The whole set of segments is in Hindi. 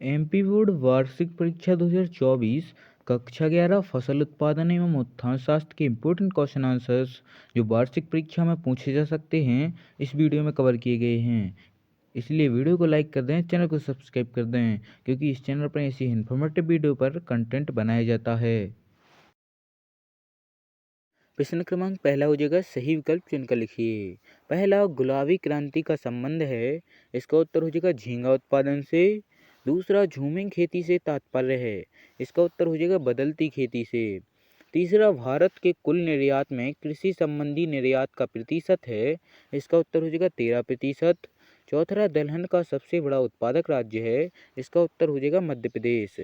एमपी बोर्ड वार्षिक परीक्षा 2024 कक्षा 11 फसल उत्पादन एवं उत्थान शास्त्र के इम्पोर्टेंट क्वेश्चन आंसर्स जो वार्षिक परीक्षा में पूछे जा सकते हैं इस वीडियो में कवर किए गए हैं। इसलिए वीडियो को लाइक कर दें, चैनल को सब्सक्राइब कर दें क्योंकि इस चैनल पर ऐसी इन्फॉर्मेटिव वीडियो पर कंटेंट बनाया जाता है। प्रश्न क्रमांक पहला हो जाएगा, सही विकल्प चुनकर लिखिए। पहला, गुलाबी क्रांति का संबंध है, इसका उत्तर हो जाएगा झींगा उत्पादन से। दूसरा, झूमिंग खेती से तात्पर्य है, इसका उत्तर हो जाएगा बदलती खेती से। तीसरा, भारत के कुल निर्यात में कृषि संबंधी निर्यात का प्रतिशत है, इसका उत्तर हो जाएगा 13%। चौथा, दलहन का सबसे बड़ा उत्पादक राज्य है, इसका उत्तर हो जाएगा मध्य प्रदेश।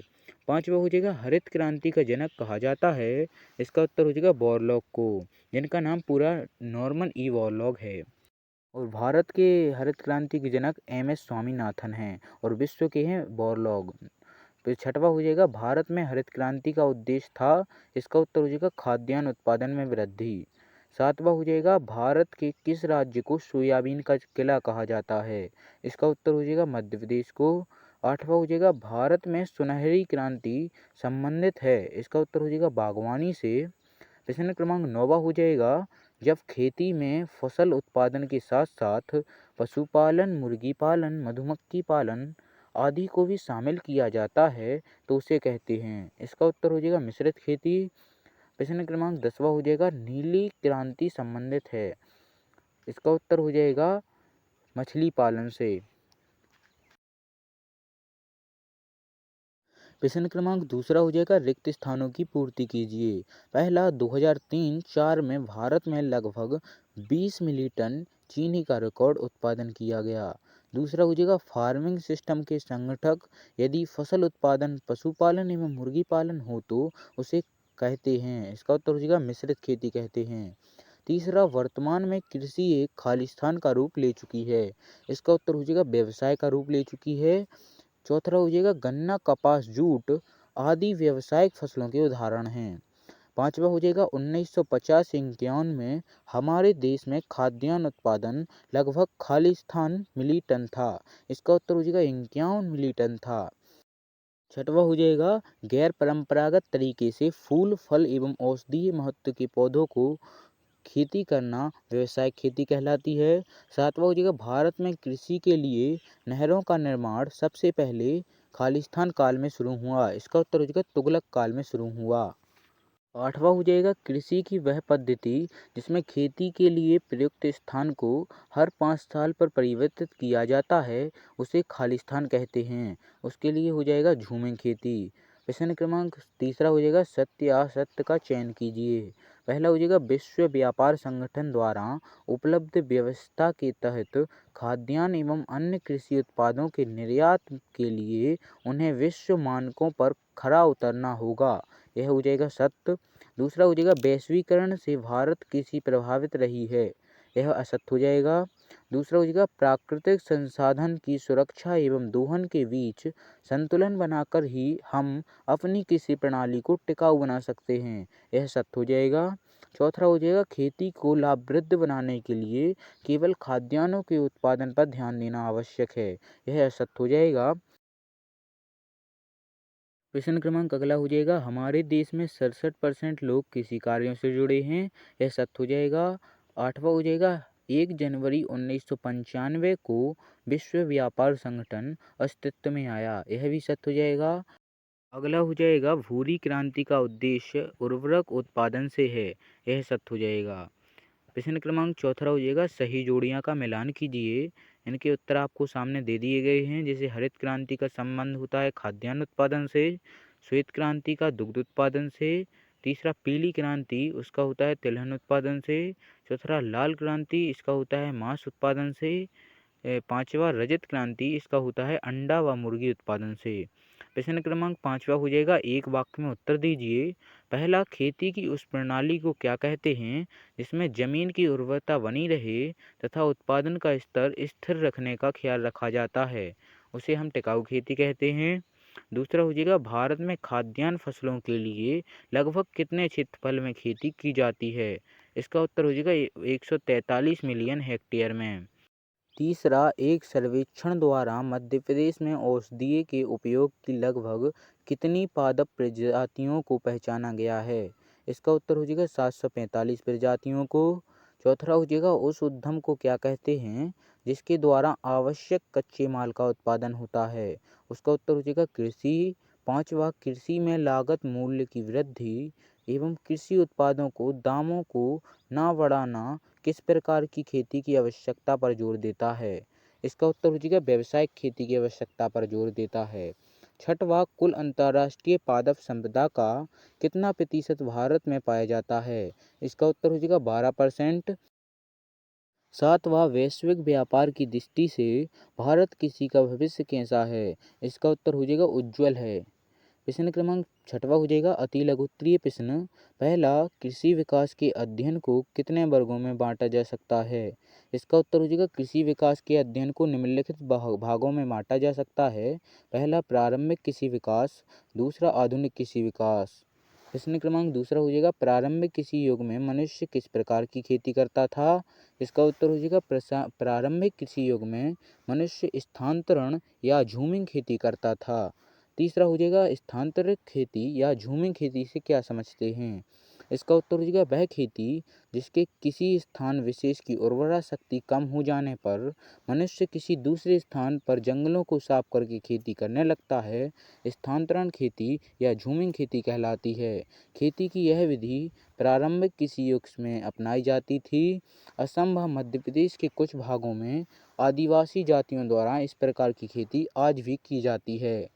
पांचवा हो जाएगा, हरित क्रांति का जनक कहा जाता है, इसका उत्तर हो जाएगा बोरलॉग को, जिनका नाम पूरा नॉर्मन ई बोरलॉग है। और भारत के हरित क्रांति के जनक एम एस स्वामीनाथन हैं और विश्व के हैं बोरलॉग। फिर छठवा हो जाएगा, भारत में हरित क्रांति का उद्देश्य था, इसका उत्तर हो जाएगा खाद्यान्न उत्पादन में वृद्धि। सातवां हो जाएगा, भारत के किस राज्य को सोयाबीन का किला कहा जाता है, इसका उत्तर हो जाएगा मध्य प्रदेश को। आठवां हो जाएगा, भारत में सुनहरी क्रांति संबंधित है, इसका उत्तर हो जाएगा बागवानी से। प्रश्न क्रमांक 9 हो जाएगा, जब खेती में फसल उत्पादन के साथ साथ पशुपालन, मुर्गी पालन, मधुमक्खी पालन आदि को भी शामिल किया जाता है तो उसे कहते हैं, इसका उत्तर हो जाएगा मिश्रित खेती। प्रश्न क्रमांक 10वां हो जाएगा, नीली क्रांति संबंधित है, इसका उत्तर हो जाएगा मछली पालन से। प्रश्न क्रमांक दूसरा हो जाएगा, रिक्त स्थानों की पूर्ति कीजिए। पहला, 2003-4 में भारत में लगभग 20 मिली टन चीनी का रिकॉर्ड उत्पादन किया गया। दूसरा हो जाएगा, फार्मिंग सिस्टम के संगठक यदि फसल उत्पादन पशुपालन एवं मुर्गी पालन हो तो उसे कहते हैं, इसका उत्तर हो जाएगा मिश्रित खेती कहते हैं। तीसरा, वर्तमान में कृषि एक खालिस्तान का रूप ले चुकी है, इसका उत्तर हो जाएगा व्यवसाय का रूप ले चुकी है। चौथा हो जाएगा, गन्ना, कपास, जूट आदि व्यावसायिक फसलों के उदाहरण हैं। पांचवा हो जाएगा, 1950-51 में हमारे देश में खाद्यान्न उत्पादन लगभग खालिस्तान मिली टन था, इसका उत्तर हो जाएगा 51 मिली टन था। छठवा हो जाएगा, गैर परंपरागत तरीके से फूल, फल एवं औषधीय महत्व के पौधों को खेती करना व्यावसायिक खेती कहलाती है। सातवां हो जाएगा, भारत में कृषि के लिए नहरों का निर्माण सबसे पहले खालिस्तान काल में शुरू हुआ, इसका उत्तर हो जाएगा तुगलक काल में शुरू हुआ। आठवां हो जाएगा, कृषि की वह पद्धति जिसमें खेती के लिए प्रयुक्त स्थान को हर 5 साल पर परिवर्तित किया जाता है उसे खालिस्तान कहते हैं, उसके लिए हो जाएगा झूमिंग खेती। प्रश्न क्रमांक तीसरा हो जाएगा, सत्य असत्य का चयन कीजिए। पहला हो जाएगा, विश्व व्यापार संगठन द्वारा उपलब्ध व्यवस्था के तहत खाद्यान्न एवं अन्य कृषि उत्पादों के निर्यात के लिए उन्हें विश्व मानकों पर खरा उतरना होगा, यह हो जाएगा सत्य। दूसरा हो जाएगा, वैश्वीकरण से भारत कृषि प्रभावित रही है, यह असत्य हो जाएगा। दूसरा हो जाएगा, प्राकृतिक संसाधन की सुरक्षा एवं दोहन के बीच संतुलन बनाकर ही हम अपनी कृषि प्रणाली को टिकाऊ बना सकते हैं, यह सत्य हो जाएगा। चौथा हो जाएगा, खेती को लाभप्रद बनाने के लिए केवल खाद्यान्नों के उत्पादन पर ध्यान देना आवश्यक है, यह असत्य हो जाएगा। प्रश्न क्रमांक अगला हो जाएगा, हमारे देश में 67% लोग कृषि कार्यों से जुड़े हैं, यह सत्य हो जाएगा। आठवां हो जाएगा, 1 जनवरी 1995 को विश्व व्यापार संगठन अस्तित्व में आया, यह भी सत्य हो जाएगा। अगला हो जाएगा, भूरी क्रांति का उद्देश्य उर्वरक उत्पादन से है, यह सत्य हो जाएगा। प्रश्न क्रमांक चौथा हो जाएगा, सही जोड़ियां का मिलान कीजिए। इनके उत्तर आपको सामने दे दिए गए हैं, जैसे हरित क्रांति का संबंध होता है खाद्यान्न उत्पादन से, श्वेत क्रांति का दुग्ध उत्पादन से, तीसरा पीली क्रांति उसका होता है तिलहन उत्पादन से, चौथा लाल क्रांति इसका होता है मांस उत्पादन से, पांचवा रजत क्रांति इसका होता है अंडा व मुर्गी उत्पादन से। प्रश्न क्रमांक पांचवा हो जाएगा, एक वाक्य में उत्तर दीजिए। पहला, खेती की उस प्रणाली को क्या कहते हैं जिसमें जमीन की उर्वरता बनी रहे तथा उत्पादन का स्तर स्थिर रखने का ख्याल रखा जाता है, उसे हम टिकाऊ खेती कहते हैं। दूसरा हो जाएगा, भारत में खाद्यान्न फसलों के लिए लगभग कितने क्षेत्रफल में खेती की जाती है, इसका उत्तर हो जाएगा 143 मिलियन हेक्टेयर में। तीसरा, एक सर्वेक्षण द्वारा मध्य प्रदेश में औषधीय के उपयोग की लगभग कितनी पादप प्रजातियों को पहचाना गया है? इसका उत्तर हो जाएगा 745 प्रजातियों को। चौथा हो जाएगा, उस उद्यम को क्या कहते हैं जिसके द्वारा आवश्यक कच्चे माल का उत्पादन होता है? उसका उत्तर हो जाएगा कृषि। पांचवा, कृषि में लागत मूल्य की वृद्धि एवं कृषि उत्पादों को दामों को ना बढ़ाना किस प्रकार की खेती की आवश्यकता पर जोर देता है? इसका उत्तर हो जाएगा व्यावसायिक खेती की आवश्यकता पर जोर देता है। छठवां, कुल अंतर्राष्ट्रीय पादप संपदा का कितना प्रतिशत भारत में पाया जाता है? इसका उत्तर हो जाएगा 12%। सातवां, वैश्विक व्यापार की दृष्टि से भारत कृषि का भविष्य कैसा है? इसका उत्तर हो जाएगा उज्ज्वल है। प्रश्न क्रमांक छठवा हो जाएगा अति लघुत्तरीय प्रश्न। पहला, कृषि विकास के अध्ययन को कितने वर्गों में बांटा जा सकता है? इसका उत्तर हो जाएगा कृषि विकास के अध्ययन को निम्नलिखित भागों में बांटा जा सकता है। पहला, प्रारंभिक कृषि विकास। दूसरा, आधुनिक कृषि विकास। प्रश्न क्रमांक दूसरा हो जाएगा प्रारंभिक कृषि युग में मनुष्य किस प्रकार की खेती करता था? इसका उत्तर हो जाएगा प्रारंभिक कृषि युग में मनुष्य स्थानांतरण या झूमिंग खेती करता था। तीसरा हो जाएगा स्थानांतरित खेती या झूमिंग खेती से क्या समझते हैं? इसका उत्तर हो जाएगा वह खेती जिसके किसी स्थान विशेष की उर्वरा शक्ति कम हो जाने पर मनुष्य किसी दूसरे स्थान पर जंगलों को साफ करके खेती करने लगता है, स्थानांतरण खेती या झूमिंग खेती कहलाती है। खेती की यह विधि प्रारंभिक कृषि युग में अपनाई जाती थी। असम व मध्य प्रदेश के कुछ भागों में आदिवासी जातियों द्वारा इस प्रकार की खेती आज भी की जाती है।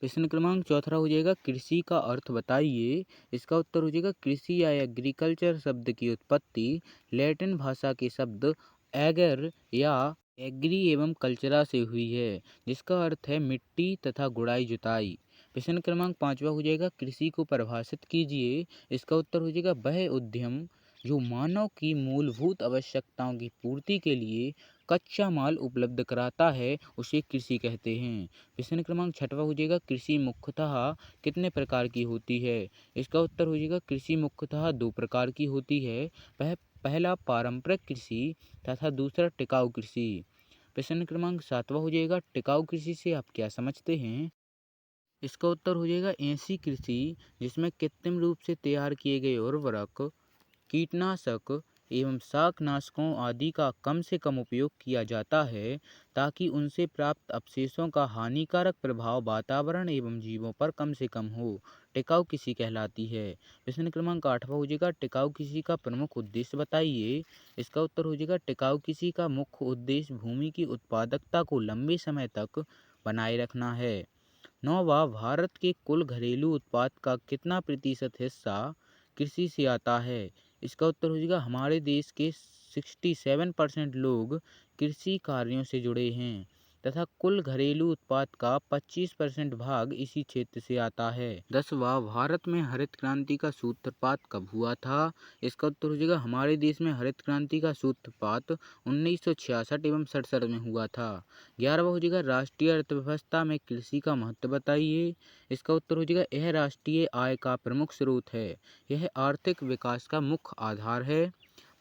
प्रश्न क्रमांक चौथा हो जाएगा कृषि का अर्थ बताइए। इसका उत्तर हो जाएगा कृषि या एग्रीकल्चर शब्द की उत्पत्ति लैटिन भाषा के शब्द एगर या एग्री एवं कल्चरा से हुई है, जिसका अर्थ है मिट्टी तथा गुड़ाई जुताई। प्रश्न क्रमांक पांचवा हो जाएगा कृषि को परिभाषित कीजिए। इसका उत्तर हो जाएगा वह उद्यम जो मानव की मूलभूत आवश्यकताओं की पूर्ति के लिए कच्चा माल उपलब्ध कराता है, उसे कृषि कहते हैं। प्रश्न क्रमांक छठवा हो जाएगा कृषि मुख्यतः कितने प्रकार की होती है? इसका उत्तर हो जाएगा कृषि मुख्यतः दो प्रकार की होती है। पहला पारंपरिक कृषि तथा दूसरा टिकाऊ कृषि। प्रश्न क्रमांक सातवां हो जाएगा टिकाऊ कृषि से आप क्या समझते हैं? इसका उत्तर हो जाएगा ऐसी कृषि जिसमें कृत्रिम रूप से तैयार किए गए उर्वरक, कीटनाशक एवं शाकनाशकों आदि का कम से कम उपयोग किया जाता है ताकि उनसे प्राप्त अवशेषों का हानिकारक प्रभाव वातावरण एवं जीवों पर कम से कम हो, टिकाऊ कृषि कहलाती है। प्रश्न क्रमांक आठवां हो जाएगा टिकाऊ कृषि का प्रमुख उद्देश्य बताइए। इसका उत्तर हो जाएगा टिकाऊ कृषि का मुख्य उद्देश्य भूमि की उत्पादकता को लंबे समय तक बनाए रखना है। नौवां, भारत के कुल घरेलू उत्पाद का कितना प्रतिशत हिस्सा कृषि से आता है? इसका उत्तर हो जाएगा हमारे देश के 67% लोग कृषि कार्यों से जुड़े हैं तथा कुल घरेलू उत्पाद का 25% भाग इसी क्षेत्र से आता है। 10वां, भारत में हरित क्रांति का सूत्रपात कब हुआ था? इसका उत्तर हो जाएगा हमारे देश में हरित क्रांति का सूत्रपात 1966 एवं 67 में हुआ था। 11वां हो जाएगा राष्ट्रीय अर्थव्यवस्था में कृषि का महत्व बताइए। इसका उत्तर हो जाएगा यह राष्ट्रीय आय का प्रमुख स्रोत है, यह आर्थिक विकास का मुख्य आधार है।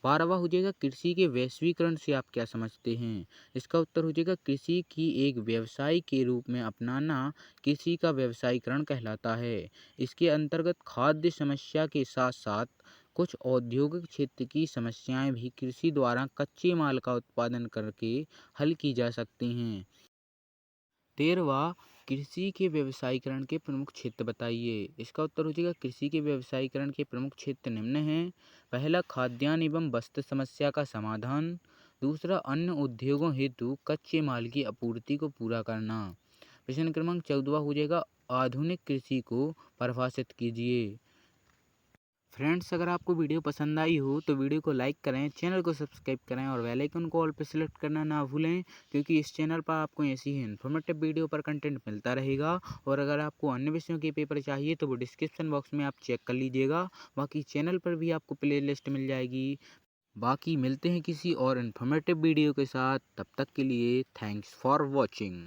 12वां हो जाएगा कृषि के वैश्वीकरण से आप क्या समझते हैं? इसका उत्तर हो जाएगा कृषि की एक व्यवसाय के रूप में अपनाना कृषि का व्यवसायीकरण कहलाता है। इसके अंतर्गत खाद्य समस्या के साथ साथ कुछ औद्योगिक क्षेत्र की समस्याएं भी कृषि द्वारा कच्चे माल का उत्पादन करके हल की जा सकती हैं। 13वां, कृषि के व्यवसायीकरण के प्रमुख क्षेत्र बताइए। इसका उत्तर हो जाएगा कृषि के व्यवसायीकरण के प्रमुख क्षेत्र निम्न हैं। पहला, खाद्यान्न एवं वस्त्र समस्या का समाधान। दूसरा, अन्य उद्योगों हेतु कच्चे माल की आपूर्ति को पूरा करना। प्रश्न क्रमांक 14 हो जाएगा आधुनिक कृषि को परिभाषित कीजिए। फ्रेंड्स, अगर आपको वीडियो पसंद आई हो तो वीडियो को लाइक करें, चैनल को सब्सक्राइब करें और बेल आइकन को ऑल पर सेलेक्ट करना ना भूलें, क्योंकि इस चैनल पर आपको ऐसी ही इन्फॉर्मेटिव वीडियो पर कंटेंट मिलता रहेगा। और अगर आपको अन्य विषयों के पेपर चाहिए तो वो डिस्क्रिप्शन बॉक्स में आप चेक कर लीजिएगा। बाकी चैनल पर भी आपको प्ले लिस्ट मिल जाएगी। बाकी मिलते हैं किसी और इन्फॉर्मेटिव वीडियो के साथ, तब तक के लिए थैंक्स फॉर वॉचिंग।